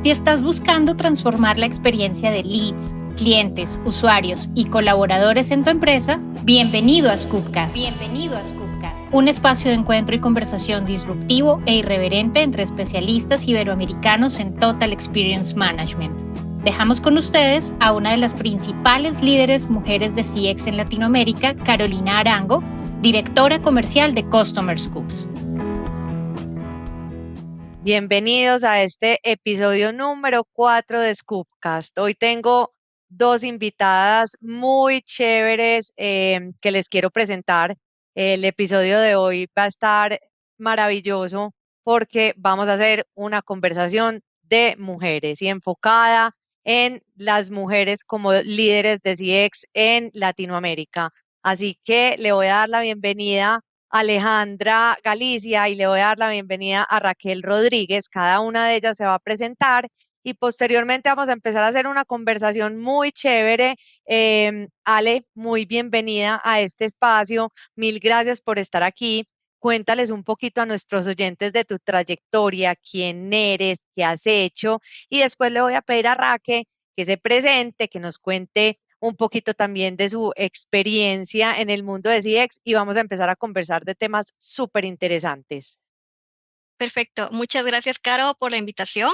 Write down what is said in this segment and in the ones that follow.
Si estás buscando transformar la experiencia de leads, clientes, usuarios y colaboradores en tu empresa, bienvenido a Scoopcast. Un espacio de encuentro y conversación disruptivo e irreverente entre especialistas iberoamericanos en Total Experience Management. Dejamos con ustedes a una de las principales líderes mujeres de CX en Latinoamérica, Carolina Arango, directora comercial de Customer Scoops. Bienvenidos a este episodio número 4 de Scoopcast. Hoy tengo dos invitadas muy chéveres que les quiero presentar. El episodio de hoy va a estar maravilloso porque vamos a hacer una conversación de mujeres y enfocada en las mujeres como líderes de CX en Latinoamérica. Así que le voy a dar la bienvenida Alejandra Galicia y le voy a dar la bienvenida a Raquel Rodríguez. Cada una de ellas se va a presentar y posteriormente vamos a empezar a hacer una conversación muy chévere. Ale, muy bienvenida a este espacio. Mil gracias por estar aquí. Cuéntales un poquito a nuestros oyentes de tu trayectoria, quién eres, qué has hecho y después le voy a pedir a Raquel que se presente, que nos cuente un poquito también de su experiencia en el mundo de CX y vamos a empezar a conversar de temas súper interesantes. Perfecto, muchas gracias, Caro, por la invitación.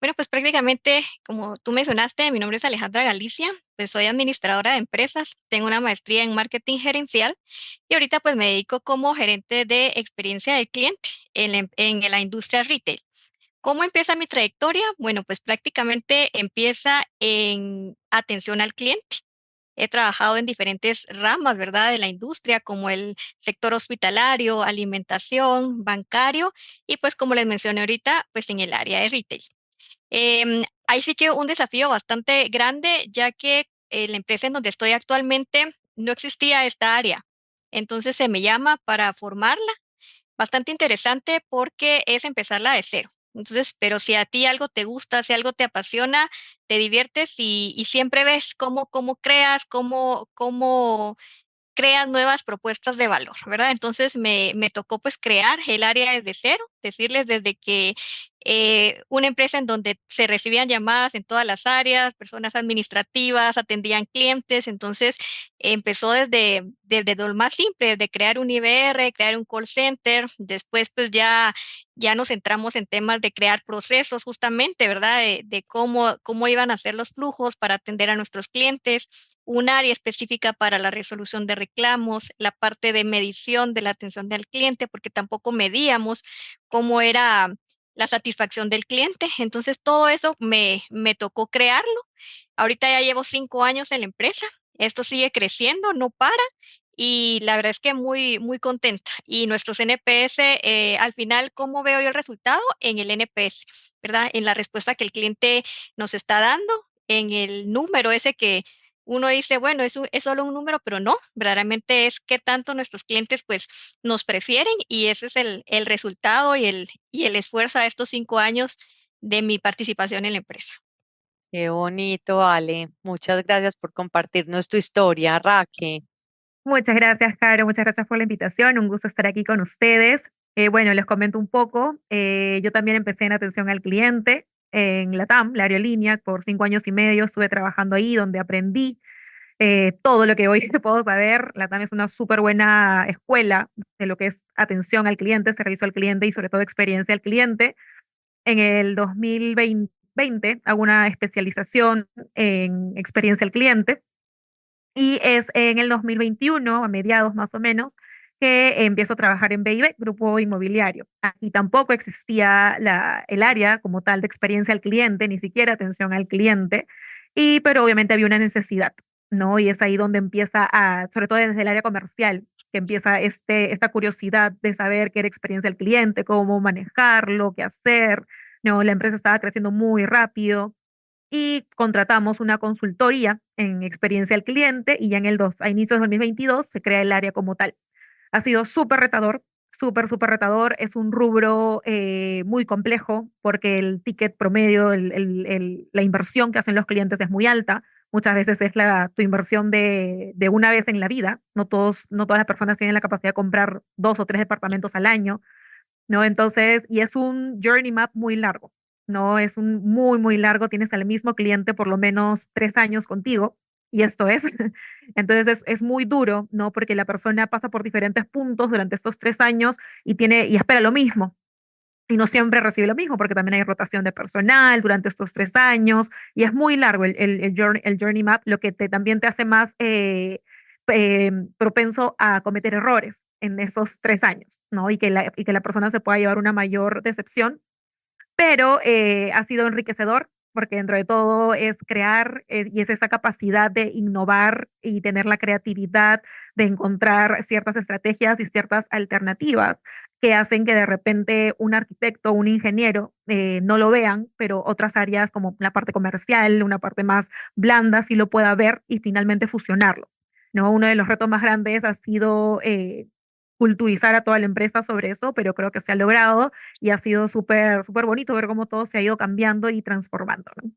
Bueno, pues prácticamente, como tú mencionaste, mi nombre es Alejandra Galicia, pues soy administradora de empresas, tengo una maestría en marketing gerencial y ahorita pues me dedico como gerente de experiencia del cliente en la industria retail. ¿Cómo empieza mi trayectoria? Bueno, pues prácticamente empieza en atención al cliente. He trabajado en diferentes ramas, ¿verdad?, de la industria, como el sector hospitalario, alimentación, bancario y pues como les mencioné ahorita, pues en el área de retail. Ahí sí que un desafío bastante grande, ya que en la empresa en donde estoy actualmente no existía esta área. Entonces se me llama para formarla. Bastante interesante porque es empezarla de cero. Entonces, pero si a ti algo te gusta, si algo te apasiona, te diviertes y siempre ves cómo creas, cómo creas nuevas propuestas de valor, ¿verdad? Entonces me tocó pues crear el área desde cero, decirles desde que una empresa en donde se recibían llamadas en todas las áreas, personas administrativas, atendían clientes, entonces empezó desde lo más simple, de crear un IBR, crear un call center, después pues ya nos centramos en temas de crear procesos justamente, ¿verdad? De cómo iban a ser los flujos para atender a nuestros clientes, un área específica para la resolución de reclamos, la parte de medición de la atención del cliente, porque tampoco medíamos cómo era la satisfacción del cliente. Entonces, todo eso me tocó crearlo. Ahorita ya llevo 5 años en la empresa. Esto sigue creciendo, no para. Y la verdad es que muy contenta. Y nuestros NPS, al final, ¿cómo veo yo el resultado? En el NPS, ¿verdad? En la respuesta que el cliente nos está dando, en el número ese que uno dice, bueno, es solo un número, pero no, verdaderamente es qué tanto nuestros clientes pues nos prefieren y ese es el resultado y el esfuerzo de estos 5 años de mi participación en la empresa. Qué bonito, Ale. Muchas gracias por compartirnos tu historia, Raquel. Muchas gracias, Caro. Muchas gracias por la invitación. Un gusto estar aquí con ustedes. Bueno, les comento un poco. Yo también empecé en atención al cliente en LATAM, la aerolínea, por 5 años y medio. Estuve trabajando ahí donde aprendí todo lo que hoy puedo saber. LATAM es una súper buena escuela de lo que es atención al cliente, servicio al cliente y sobre todo experiencia al cliente. En el 2020 hago una especialización en experiencia al cliente y es en el 2021, a mediados más o menos, que empiezo a trabajar en BIB, Grupo Inmobiliario. Aquí tampoco existía el área como tal de experiencia al cliente, ni siquiera atención al cliente, pero obviamente había una necesidad, ¿no? Y es ahí donde empieza sobre todo desde el área comercial, que empieza esta curiosidad de saber qué era experiencia al cliente, cómo manejarlo, qué hacer, ¿no? La empresa estaba creciendo muy rápido y contratamos una consultoría en experiencia al cliente y ya a inicios de 2022 se crea el área como tal. Ha sido súper retador, súper retador. Es un rubro muy complejo porque el ticket promedio, la inversión que hacen los clientes es muy alta. Muchas veces es tu inversión de una vez en la vida. No todas las personas tienen la capacidad de comprar 2 o 3 departamentos al año, ¿no? Entonces, y es un journey map muy largo. ¿no? Es un muy largo, tienes al mismo cliente por lo menos 3 años contigo, y esto es. Entonces es muy duro, ¿no? Porque la persona pasa por diferentes puntos durante estos 3 años y espera lo mismo. Y no siempre recibe lo mismo, porque también hay rotación de personal durante estos 3 años, y es muy largo el journey map, lo que también te hace más propenso a cometer errores en esos 3 años, ¿no? Y que la persona se pueda llevar una mayor decepción, pero ha sido enriquecedor porque dentro de todo es crear y es esa capacidad de innovar y tener la creatividad de encontrar ciertas estrategias y ciertas alternativas que hacen que de repente un arquitecto, un ingeniero no lo vean, pero otras áreas como la parte comercial, una parte más blanda, sí lo pueda ver y finalmente fusionarlo, ¿no? Uno de los retos más grandes ha sido culturizar a toda la empresa sobre eso, pero creo que se ha logrado y ha sido súper bonito ver cómo todo se ha ido cambiando y transformando, ¿no?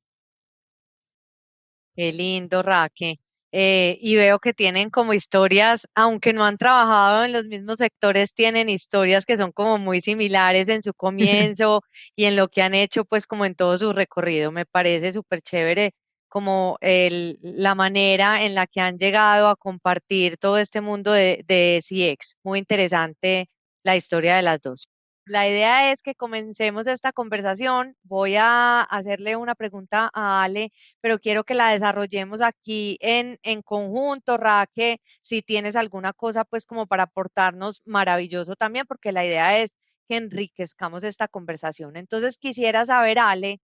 Qué lindo, Raque. Y veo que tienen como historias, aunque no han trabajado en los mismos sectores, tienen historias que son como muy similares en su comienzo y en lo que han hecho, pues como en todo su recorrido. Me parece súper chévere como la manera en la que han llegado a compartir todo este mundo de CX. Muy interesante la historia de las dos. La idea es que comencemos esta conversación. Voy a hacerle una pregunta a Ale, pero quiero que la desarrollemos aquí en conjunto, Raque, si tienes alguna cosa pues como para aportarnos, maravilloso también, porque la idea es que enriquezcamos esta conversación. Entonces quisiera saber, Ale,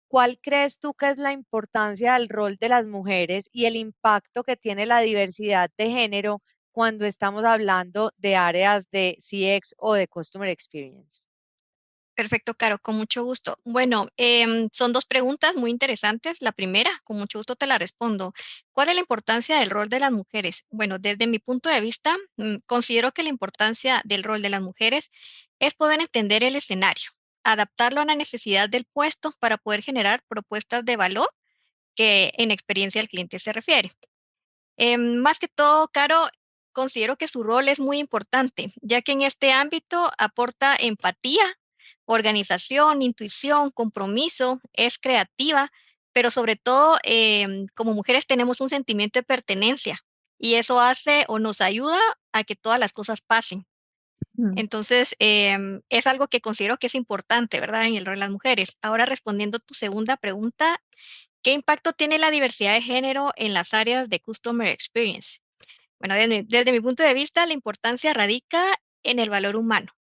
¿cuál crees tú que es la importancia del rol de las mujeres y el impacto que tiene la diversidad de género cuando estamos hablando de áreas de CX o de Customer Experience? Perfecto, Caro, con mucho gusto. Bueno, son dos preguntas muy interesantes. La primera, con mucho gusto te la respondo. ¿Cuál es la importancia del rol de las mujeres? Bueno, desde mi punto de vista, considero que la importancia del rol de las mujeres es poder entender el escenario, adaptarlo a la necesidad del puesto para poder generar propuestas de valor que en experiencia al cliente se refiere. Más que todo, Caro, considero que su rol es muy importante, ya que en este ámbito aporta empatía, organización, intuición, compromiso, es creativa, pero sobre todo, como mujeres tenemos un sentimiento de pertenencia y eso hace o nos ayuda a que todas las cosas pasen. Mm. Entonces, es algo que considero que es importante, ¿verdad? En el rol de las mujeres. Ahora, respondiendo a tu segunda pregunta, ¿qué impacto tiene la diversidad de género en las áreas de Customer Experience? Bueno, desde mi punto de vista, la importancia radica en el valor humano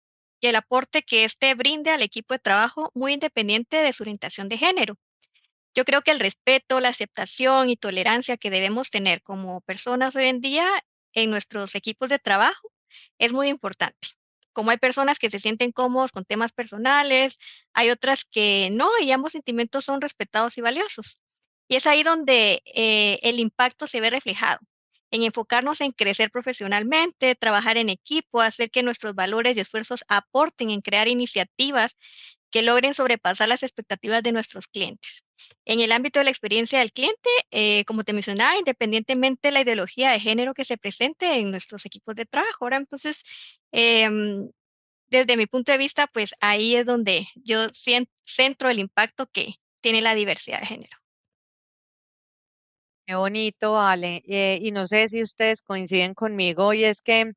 y el aporte que éste brinde al equipo de trabajo muy independiente de su orientación de género. Yo creo que el respeto, la aceptación y tolerancia que debemos tener como personas hoy en día en nuestros equipos de trabajo es muy importante. Como hay personas que se sienten cómodos con temas personales, hay otras que no, y ambos sentimientos son respetados y valiosos. Y es ahí donde el impacto se ve reflejado, en enfocarnos en crecer profesionalmente, trabajar en equipo, hacer que nuestros valores y esfuerzos aporten en crear iniciativas que logren sobrepasar las expectativas de nuestros clientes. En el ámbito de la experiencia del cliente, como te mencionaba, independientemente de la ideología de género que se presente en nuestros equipos de trabajo, ahora entonces, em, desde mi punto de vista, pues ahí es donde yo centro el impacto que tiene la diversidad de género. Qué bonito, Ale. Y no sé si ustedes coinciden conmigo, y es que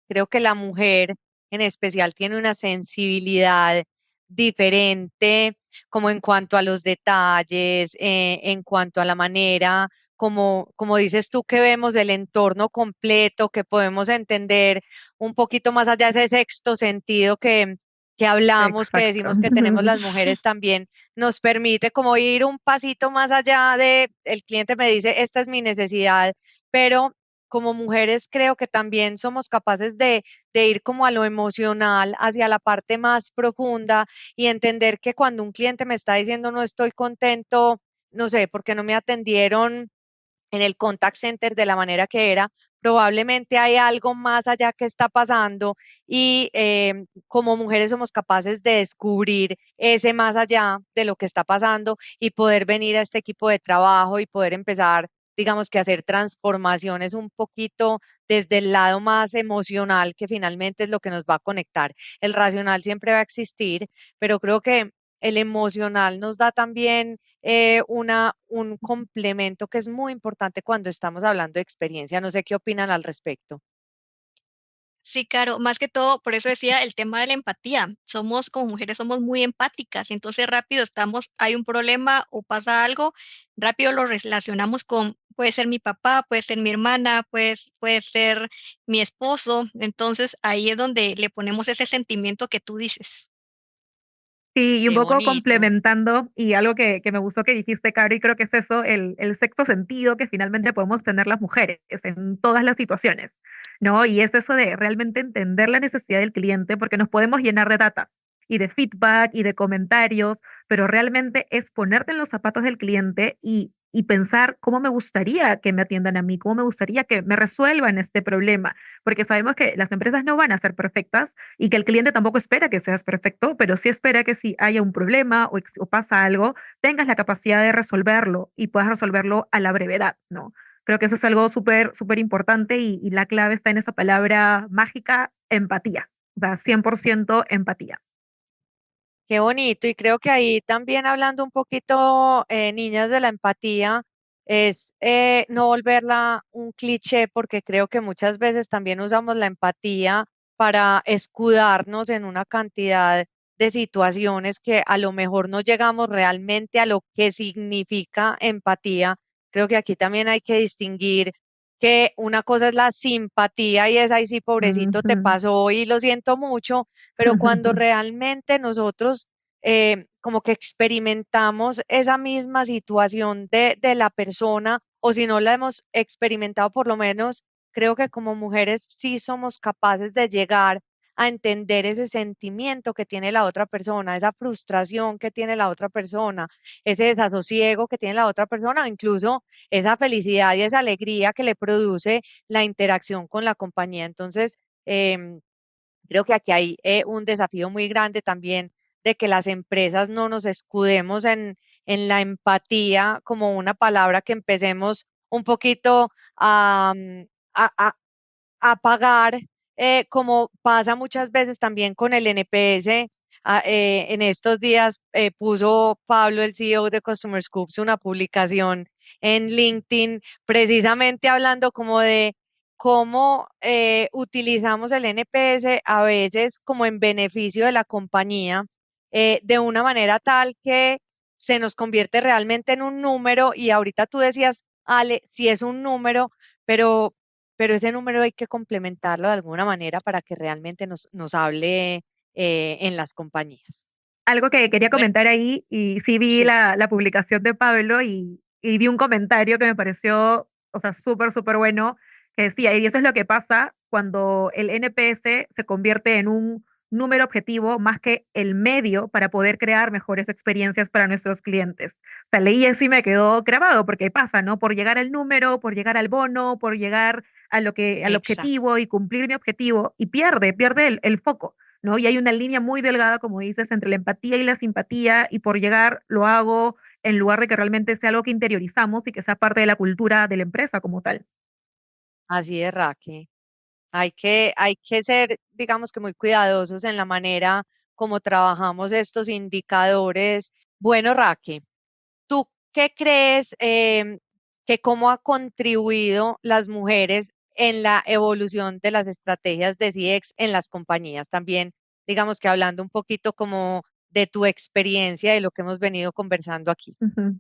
creo que la mujer en especial tiene una sensibilidad diferente, como en cuanto a los detalles, en cuanto a la manera, como dices tú, que vemos el entorno completo, que podemos entender un poquito más allá de ese sexto sentido que hablamos, que Exacto. decimos que tenemos las mujeres también nos permite como ir un pasito más allá de, el cliente me dice, esta es mi necesidad, pero como mujeres creo que también somos capaces de ir como a lo emocional, hacia la parte más profunda y entender que cuando un cliente me está diciendo no estoy contento, no sé, porque no me atendieron en el contact center de la manera que era, probablemente hay algo más allá que está pasando y como mujeres somos capaces de descubrir ese más allá de lo que está pasando y poder venir a este equipo de trabajo y poder empezar, digamos que hacer transformaciones un poquito desde el lado más emocional, que finalmente es lo que nos va a conectar. El racional siempre va a existir, pero creo que el emocional nos da también un complemento que es muy importante cuando estamos hablando de experiencia. No sé qué opinan al respecto. Sí, claro, más que todo, por eso decía el tema de la empatía. Somos como mujeres, somos muy empáticas, y entonces rápido hay un problema o pasa algo, rápido lo relacionamos con, puede ser mi papá, puede ser mi hermana, puede ser mi esposo. Entonces ahí es donde le ponemos ese sentimiento que tú dices. Sí, y un Qué poco bonito. complementando, y algo que me gustó que dijiste, Caro, y creo que es eso, el sexto sentido que finalmente podemos tener las mujeres en todas las situaciones, ¿no? Y es eso de realmente entender la necesidad del cliente, porque nos podemos llenar de data y de feedback y de comentarios, pero realmente es ponerte en los zapatos del cliente y pensar cómo me gustaría que me atiendan a mí, cómo me gustaría que me resuelvan este problema, porque sabemos que las empresas no van a ser perfectas y que el cliente tampoco espera que seas perfecto, pero sí espera que si haya un problema o pasa algo, tengas la capacidad de resolverlo y puedas resolverlo a la brevedad, ¿no? Creo que eso es algo súper, súper importante y la clave está en esa palabra mágica, empatía. O sea, 100% empatía. Qué bonito. Y creo que ahí también hablando un poquito, niñas, de la empatía, es no volverla un cliché, porque creo que muchas veces también usamos la empatía para escudarnos en una cantidad de situaciones que a lo mejor no llegamos realmente a lo que significa empatía. Creo que aquí también hay que distinguir que una cosa es la simpatía y es ahí sí, pobrecito, te Ujú. pasó y lo siento mucho, pero cuando realmente nosotros como que experimentamos esa misma situación de la persona, o si no la hemos experimentado, por lo menos creo que como mujeres sí somos capaces de llegar a entender ese sentimiento que tiene la otra persona, esa frustración que tiene la otra persona, ese desasosiego que tiene la otra persona, o incluso esa felicidad y esa alegría que le produce la interacción con la compañía. Entonces, creo que aquí hay un desafío muy grande también de que las empresas no nos escudemos en la empatía como una palabra que empecemos un poquito a, a- a pagar, como pasa muchas veces también con el NPS. En estos días puso Pablo, el CEO de Customer Scoops, una publicación en LinkedIn precisamente hablando como de cómo utilizamos el NPS a veces como en beneficio de la compañía, de una manera tal que se nos convierte realmente en un número. Y ahorita tú decías, Ale, si es un número, pero ese número hay que complementarlo de alguna manera para que realmente nos hable en las compañías. Algo que quería Bueno, comentar ahí, y sí vi sí, la publicación de Pablo y vi un comentario que me pareció, o sea, súper, súper bueno, que decía, y eso es lo que pasa cuando el NPS se convierte en un número objetivo más que el medio para poder crear mejores experiencias para nuestros clientes. O sea, leí eso y me quedó grabado, porque pasa, ¿no? Por llegar al número, por llegar al bono, por llegar al exacto. objetivo y cumplir mi objetivo, y pierde el foco. ¿No? Y hay una línea muy delgada, como dices, entre la empatía y la simpatía, y por llegar lo hago en lugar de que realmente sea algo que interiorizamos y que sea parte de la cultura de la empresa como tal. Así es, Raque. Hay que ser, digamos que muy cuidadosos en la manera como trabajamos estos indicadores. Bueno, Raque, ¿tú qué crees, que cómo ha contribuido las mujeres en la evolución de las estrategias de CX en las compañías? También, digamos que hablando un poquito como de tu experiencia, de lo que hemos venido conversando aquí. Ujú.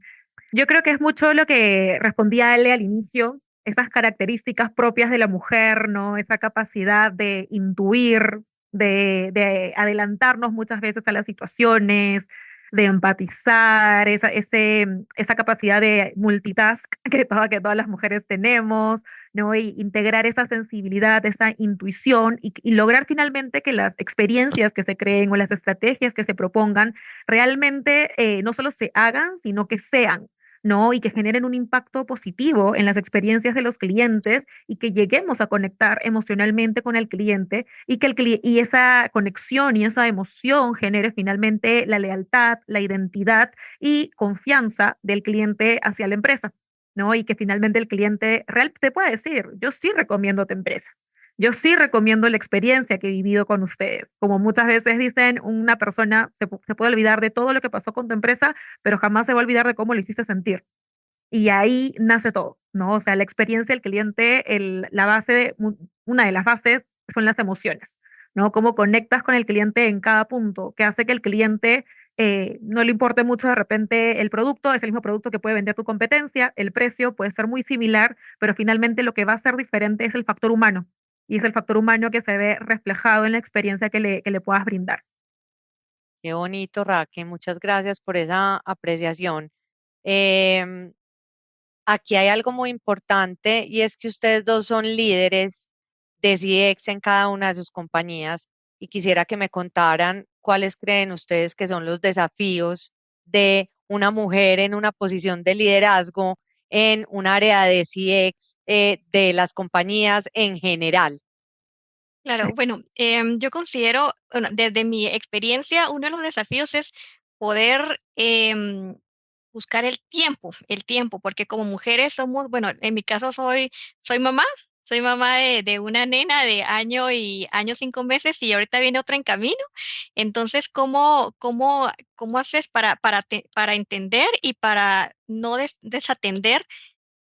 Yo creo que es mucho lo que respondía Ale al inicio, esas características propias de la mujer, ¿no? Esa capacidad de intuir, de adelantarnos muchas veces a las situaciones, de empatizar, esa capacidad de multitask que todas las mujeres tenemos, ¿no? Y integrar esa sensibilidad, esa intuición y lograr finalmente que las experiencias que se creen o las estrategias que se propongan realmente no solo se hagan, sino que sean. ¿No? Y que generen un impacto positivo en las experiencias de los clientes y que lleguemos a conectar emocionalmente con el cliente y que y esa conexión y esa emoción genere finalmente la lealtad, la identidad y confianza del cliente hacia la empresa, ¿no? Y que finalmente el cliente real te pueda decir, yo sí recomiendo tu empresa. Yo sí recomiendo la experiencia que he vivido con ustedes. Como muchas veces dicen, una persona se puede olvidar de todo lo que pasó con tu empresa, pero jamás se va a olvidar de cómo le hiciste sentir. Y ahí nace todo, ¿no? O sea, la experiencia del cliente, la base, una de las bases son las emociones, ¿no? Cómo conectas con el cliente en cada punto, que hace que el cliente no le importe mucho de repente el producto, es el mismo producto que puede vender tu competencia, el precio puede ser muy similar, pero finalmente lo que va a ser diferente es el factor humano. Y es el factor humano que se ve reflejado en la experiencia que le puedas brindar. Qué bonito, Raquel. Muchas gracias por esa apreciación. Em, Aquí hay algo muy importante y es que ustedes dos son líderes de CX en cada una de sus compañías y quisiera que me contaran cuáles creen ustedes que son los desafíos de una mujer en una posición de liderazgo en un área de CX de las compañías en general. Claro, bueno, yo considero, bueno, desde mi experiencia, uno de los desafíos es poder buscar el tiempo, porque como mujeres somos, bueno, en mi caso soy mamá de una nena de año 5 meses y ahorita viene otra en camino. Entonces, ¿cómo haces para entender y para no desatender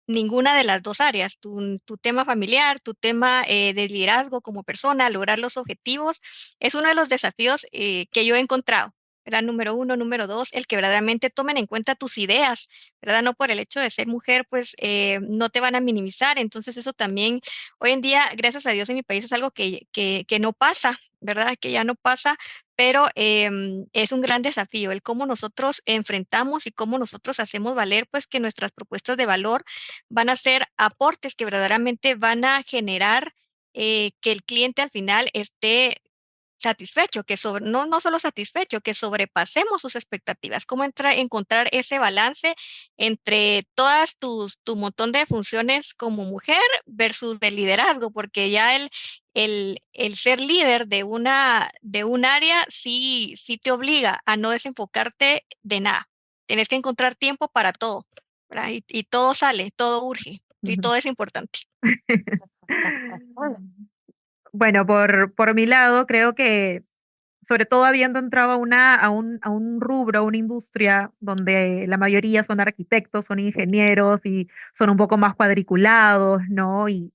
ninguna de las dos áreas, tu tema familiar, tu tema de liderazgo como persona, lograr los objetivos, es uno de los desafíos que yo he encontrado. ¿Verdad? Número uno, número dos, el que verdaderamente tomen en cuenta tus ideas, ¿verdad? No por el hecho de ser mujer, pues no te van a minimizar. Entonces eso también, hoy en día, gracias a Dios en mi país es algo que no pasa, ¿verdad? Que ya no pasa, pero es un gran desafío el cómo nosotros enfrentamos y cómo nosotros hacemos valer, pues que nuestras propuestas de valor van a ser aportes que verdaderamente van a generar que el cliente al final esté satisfecho, no solo satisfecho, que sobrepasemos sus expectativas. ¿Cómo encontrar ese balance entre tu montón de funciones como mujer versus de liderazgo? Porque ya el ser líder de un área sí te obliga a no desenfocarte de nada. Tienes que encontrar tiempo para todo, ¿verdad? Y todo sale, todo urge y Ujú. todo es importante. Bueno, por mi lado, creo que sobre todo habiendo entrado a un rubro, a una industria donde la mayoría son arquitectos, son ingenieros y son un poco más cuadriculados, ¿no? Y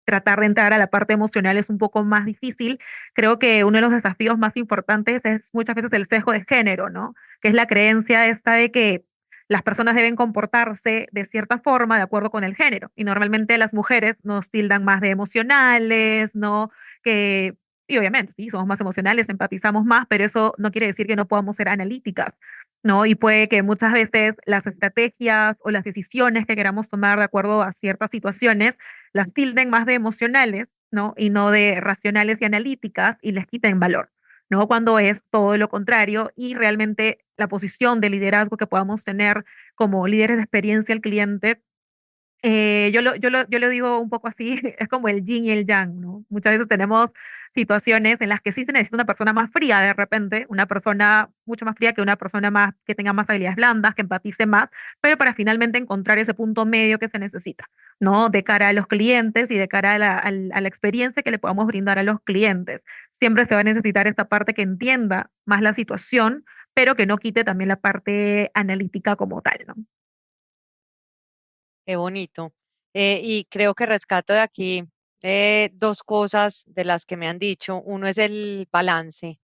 tratar de entrar a la parte emocional es un poco más difícil. Creo que uno de los desafíos más importantes es muchas veces el sesgo de género, ¿no? Que es la creencia esta de que las personas deben comportarse de cierta forma de acuerdo con el género. Y normalmente las mujeres nos tildan más de emocionales, ¿no? Que y obviamente, sí, somos más emocionales, empatizamos más, pero eso no quiere decir que no podamos ser analíticas, ¿no? Y puede que muchas veces las estrategias o las decisiones que queramos tomar de acuerdo a ciertas situaciones las tilden más de emocionales, ¿no? Y no de racionales y analíticas y les quiten valor, ¿no? Cuando es todo lo contrario y realmente la posición de liderazgo que podamos tener como líderes de experiencia al cliente yo lo digo un poco así, es como el yin y el yang, ¿no? Muchas veces tenemos situaciones en las que sí se necesita una persona más fría de repente, una persona mucho más fría que una persona más que tenga más habilidades blandas, que empatice más, pero para finalmente encontrar ese punto medio que se necesita, ¿no? De cara a los clientes y de cara a la experiencia que le podamos brindar a los clientes. Siempre se va a necesitar esta parte que entienda más la situación, pero que no quite también la parte analítica como tal, ¿no? Qué bonito. Y creo que rescato de aquí dos cosas de las que me han dicho. Uno es el balance.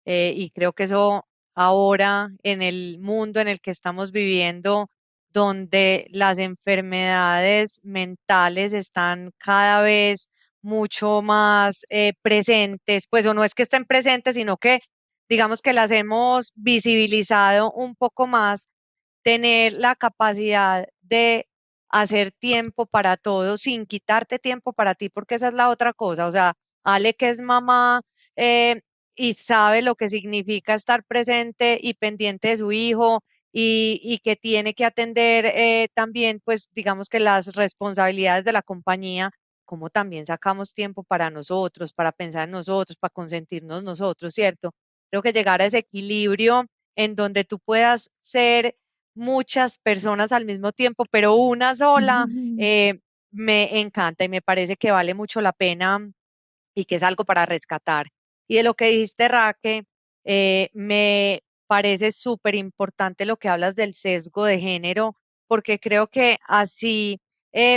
Y creo que eso ahora en el mundo en el que estamos viviendo, donde las enfermedades mentales están cada vez mucho más presentes, pues o no es que estén presentes, sino que digamos que las hemos visibilizado un poco más, tener la capacidad de hacer tiempo para todo sin quitarte tiempo para ti, porque esa es la otra cosa. O sea, Ale que es mamá eh, y sabe lo que significa estar presente y pendiente de su hijo y que tiene que atender también, pues digamos que las responsabilidades de la compañía, como también sacamos tiempo para nosotros, para pensar en nosotros, para consentirnos nosotros, ¿cierto? Creo que llegar a ese equilibrio en donde tú puedas ser muchas personas al mismo tiempo, pero una sola, me encanta y me parece que vale mucho la pena y que es algo para rescatar. Y de lo que dijiste, Raque, me parece súper importante lo que hablas del sesgo de género, porque creo que así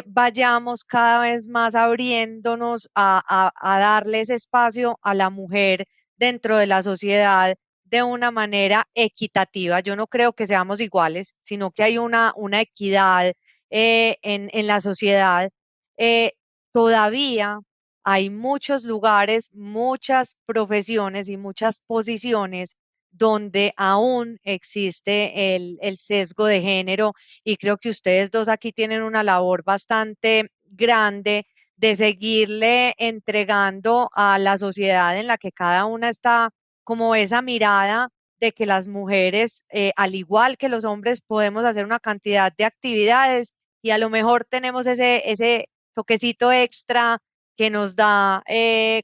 vayamos cada vez más abriéndonos a darle ese espacio a la mujer dentro de la sociedad de una manera equitativa. Yo no creo que seamos iguales, sino que hay una equidad en la sociedad. Eh, Todavía hay muchos lugares, muchas profesiones y muchas posiciones donde aún existe el sesgo de género, y creo que ustedes dos aquí tienen una labor bastante grande de seguirle entregando a la sociedad en la que cada una está como esa mirada de que las mujeres, al igual que los hombres, podemos hacer una cantidad de actividades, y a lo mejor tenemos ese toquecito extra que nos da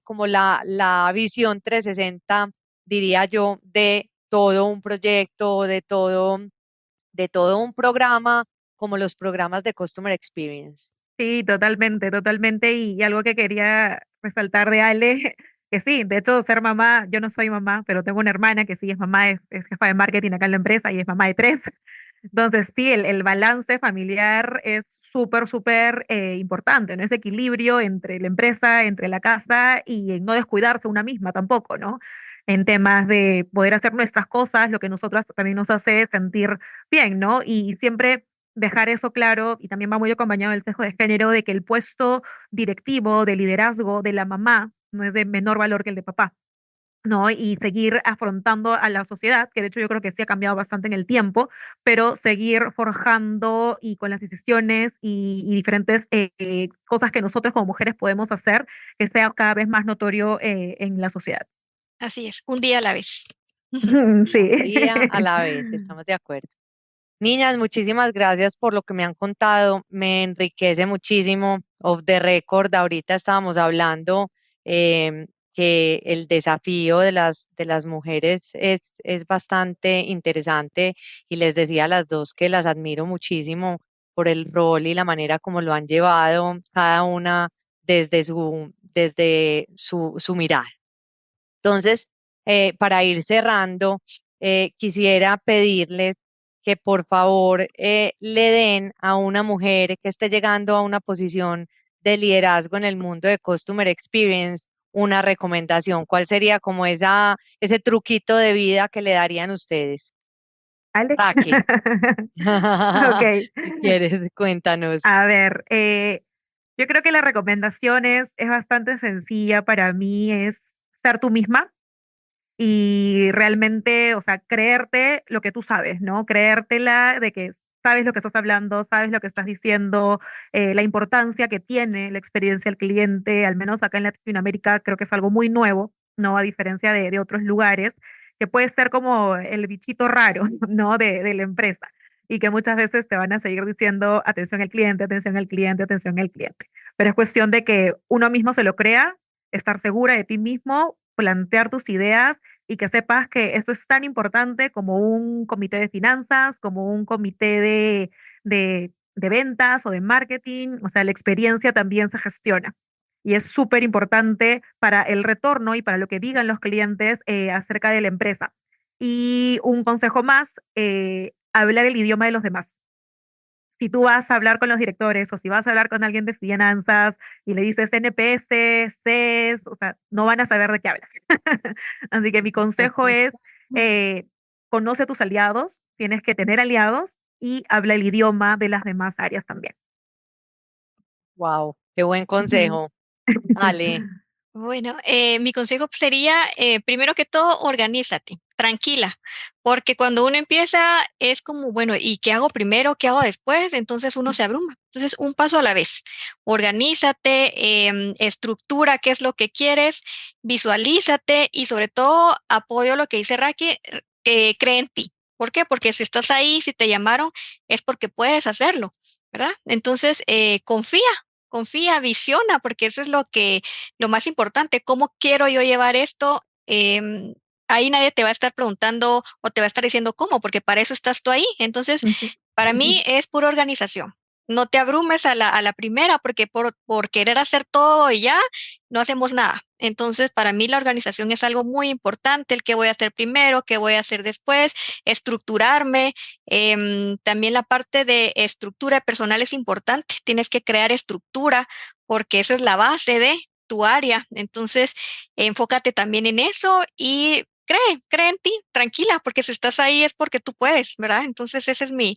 como la visión 360, diría yo, de todo un proyecto, de todo un programa, como los programas de Customer Experience. Sí, totalmente, totalmente. Y algo que quería resaltar de Ale, que sí, de hecho, ser mamá, yo no soy mamá, pero tengo una hermana que sí es mamá, es jefa de marketing acá en la empresa y es mamá de tres. Entonces, sí, el balance familiar es súper, súper importante, ¿no? Ese equilibrio entre la empresa, entre la casa y en no descuidarse una misma tampoco, ¿no? En temas de poder hacer nuestras cosas, lo que nosotras también nos hace sentir bien, ¿no? Y siempre dejar eso claro, y también va muy acompañado del sesgo de género, de que el puesto directivo, de liderazgo de la mamá no es de menor valor que el de papá. ¿No? Y seguir afrontando a la sociedad, que de hecho yo creo que sí ha cambiado bastante en el tiempo, pero seguir forjando y con las decisiones y diferentes cosas que nosotros como mujeres podemos hacer, que sea cada vez más notorio en la sociedad. Así es, un día a la vez. Sí. Un día a la vez, estamos de acuerdo. Niñas, muchísimas gracias por lo que me han contado. Me enriquece muchísimo. Off the record, ahorita estábamos hablando que el desafío de las mujeres es bastante interesante, y les decía a las dos que las admiro muchísimo por el rol y la manera como lo han llevado cada una desde su mirada. Entonces, para ir cerrando, quisiera pedirles que por favor le den a una mujer que esté llegando a una posición de liderazgo en el mundo de Customer Experience una recomendación. ¿Cuál sería como ese truquito de vida que le darían ustedes? Ale. Raque, Ok. si quieres, cuéntanos. A ver, yo creo que la recomendación es bastante sencilla para mí, es ser tú misma y realmente, o sea, creerte lo que tú sabes, ¿no? Creértela de que sabes lo que estás hablando, sabes lo que estás diciendo, la importancia que tiene la experiencia del cliente, al menos acá en Latinoamérica creo que es algo muy nuevo, ¿no? A diferencia de otros lugares, que puede ser como el bichito raro, ¿no? De la empresa. Y que muchas veces te van a seguir diciendo atención al cliente, atención al cliente, atención al cliente. Pero es cuestión de que uno mismo se lo crea, estar segura de ti mismo, plantear tus ideas y que sepas que esto es tan importante como un comité de finanzas, como un comité de ventas o de marketing. O sea, la experiencia también se gestiona. Y es súper importante para el retorno y para lo que digan los clientes acerca de la empresa. Y un consejo más, hablar el idioma de los demás. Si tú vas a hablar con los directores o si vas a hablar con alguien de finanzas y le dices NPS, CES, o sea, no van a saber de qué hablas. Así que mi consejo es, eh, conoce a tus aliados, tienes que tener aliados y habla el idioma de las demás áreas también. Wow, qué buen Ujú. consejo. Ale, Bueno, mi consejo sería, primero que todo, organízate, tranquila, porque cuando uno empieza es como, bueno, ¿y qué hago primero? ¿Qué hago después? Entonces uno se abruma. Entonces, un paso a la vez. Organízate, estructura qué es lo que quieres, visualízate y sobre todo apoyo lo que dice Raki, que cree en ti. ¿Por qué? Porque si estás ahí, si te llamaron, es porque puedes hacerlo, ¿verdad? Entonces, confía, visiona, porque eso es lo más importante, ¿cómo quiero yo llevar esto? Ahí nadie te va a estar preguntando o te va a estar diciendo cómo, porque para eso estás tú ahí. Entonces, Ujú. para mí es pura organización. No te abrumes a la primera, porque por querer hacer todo y ya no hacemos nada. Entonces, para mí la organización es algo muy importante, el qué voy a hacer primero, qué voy a hacer después, estructurarme. También la parte de estructura personal es importante. Tienes que crear estructura porque esa es la base de tu área. Entonces, enfócate también en eso y cree en ti, tranquila, porque si estás ahí es porque tú puedes, ¿verdad? Entonces, ese es mi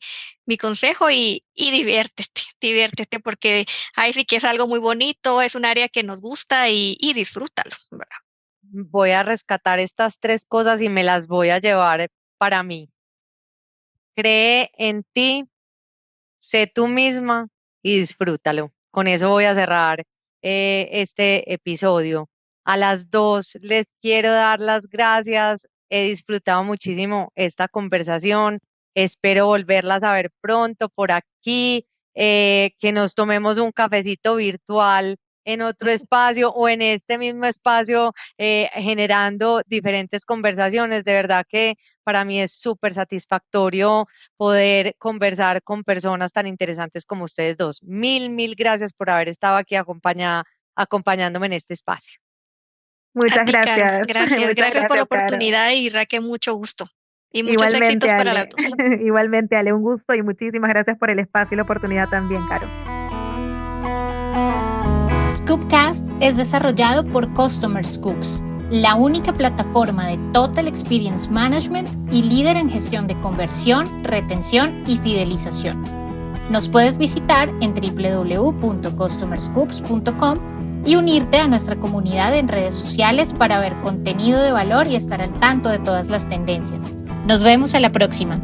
consejo y diviértete, porque ahí sí que es algo muy bonito, es un área que nos gusta y disfrútalo, ¿verdad? Voy a rescatar estas 3 cosas y me las voy a llevar para mí. Cree en ti, sé tú misma y disfrútalo. Con eso voy a cerrar este episodio. A las 2 les quiero dar las gracias. He disfrutado muchísimo esta conversación. Espero volverlas a ver pronto por aquí, que nos tomemos un cafecito virtual en otro espacio o en este mismo espacio, generando diferentes conversaciones. De verdad que para mí es súper satisfactorio poder conversar con personas tan interesantes como ustedes dos. Mil gracias por haber estado aquí acompañándome en este espacio. A Muchas ti, Caro, gracias. gracias, Muchas gracias por la gracias, Caro. oportunidad y Raquel, mucho gusto. Y muchos Igualmente, éxitos para las Ale. dos. Igualmente, Ale, un gusto y muchísimas gracias por el espacio y la oportunidad también, Caro. Scoopcast es desarrollado por Customer Scoops, la única plataforma de Total Experience Management y líder en gestión de conversión, retención y fidelización. Nos puedes visitar en www.customerscoops.com y unirte a nuestra comunidad en redes sociales para ver contenido de valor y estar al tanto de todas las tendencias. Nos vemos a la próxima.